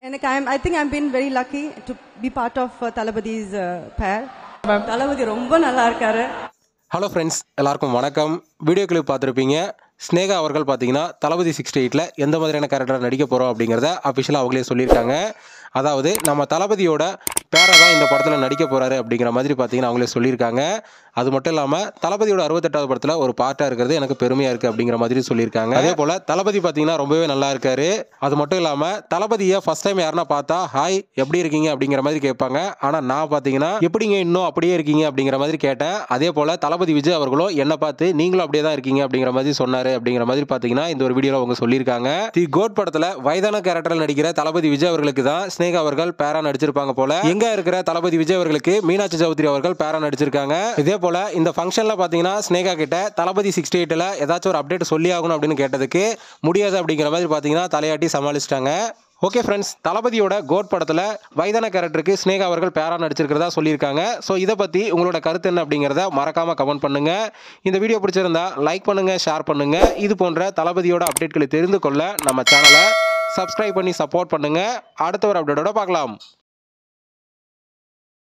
I think I'm been very lucky to be part of Talabadi's pair. Talabadi ரொம்ப நல்லா இருக்காரு. Hello friends, எல்லாருக்கும் வணக்கம். வீடியோ கிளிப் பார்த்துருப்பீங்க. ஸ்னேகா அவர்கள் பார்த்தீங்கன்னா தளபதி 68ல் எந்த மாதிரியான கேரக்டர் நடிக்க போகிறோம் அப்படிங்கிறத அஃபிஷியலாக அவங்களே சொல்லியிருக்காங்க. அதாவது நம்ம தளபதியோட பேரை தான் இந்த படத்தில் நடிக்க போகிறாரு அப்படிங்கிற மாதிரி பார்த்தீங்கன்னா அவங்களே சொல்லியிருக்காங்க. அது மட்டும் இல்லாமல் தளபதியோட 68வது படத்தில் ஒரு பார்ட்டாக இருக்கிறது எனக்கு பெருமையாக இருக்குது அப்படிங்கிற மாதிரி சொல்லியிருக்காங்க. அதே போல் தளபதி பார்த்தீங்கன்னா ரொம்பவே நல்லா இருக்காரு. அது மட்டும் இல்லாமல் தளபதியை ஃபஸ்ட் டைம் யாருன்னா பார்த்தா ஹாய் எப்படி இருக்கீங்க அப்படிங்கிற மாதிரி கேட்பாங்க. ஆனால் நான் பார்த்தீங்கன்னா எப்படிங்க இன்னும் அப்படியே இருக்கீங்க அப்படிங்கிற மாதிரி கேட்டேன். அதே போல் தளபதி விஜய் அவர்களும் என்னை பார்த்து நீங்களும் அப்படியே தான் இருக்கீங்க அப்படிங்கிற மாதிரி சொன்னார் அப்படிங்கிற மாதிரி பார்த்தீங்கன்னா இந்த ஒரு வீடியோவில் அவங்க சொல்லியிருக்காங்க. தி கோட் படத்தில் வயதான கேரக்டரில் நடிக்கிற தளபதி விஜய் அவர்களுக்கு தான் ஸ்னேகா அவர்கள் பேரா நடிச்சிருப்பாங்க போல. எங்க இருக்கிற தளபதி விஜய் அவர்களுக்கு மீனாட்சி சௌத்ரி அவர்கள் பேரா நடிச்சிருக்காங்க. இதே போல இந்த ஃபங்க்ஷன்ல பாத்தீங்கன்னா ஸ்னேகா கிட்ட தளபதி 68ல ஏதாச்சும் ஒரு அப்டேட் சொல்லி ஆகணும் அப்படின்னு கேட்டதுக்கு முடியாது அப்படிங்கிற மாதிரி பாத்தீங்கன்னா தலையாட்டி சமாளிச்சிட்டாங்க. ஓகே ஃப்ரெண்ட்ஸ், தளபதியோட கோட் படத்தில் வயதான கேரக்டருக்கு ஸ்னேகா அவர்கள் பேரா நடிச்சிருக்கிறதா சொல்லியிருக்காங்க. ஸோ இதை பற்றி உங்களோட கருத்து என்ன அப்படிங்கிறத மறக்காமல் கமெண்ட் பண்ணுங்கள். இந்த வீடியோ பிடிச்சிருந்தா லைக் பண்ணுங்கள், ஷேர் பண்ணுங்கள். இது போன்ற தளபதியோட அப்டேட்களை தெரிந்து கொள்ள நம்ம சேனலை சப்ஸ்கிரைப் பண்ணி சப்போர்ட் பண்ணுங்கள். அடுத்த ஒரு அப்டேட்டோட பார்க்கலாம்.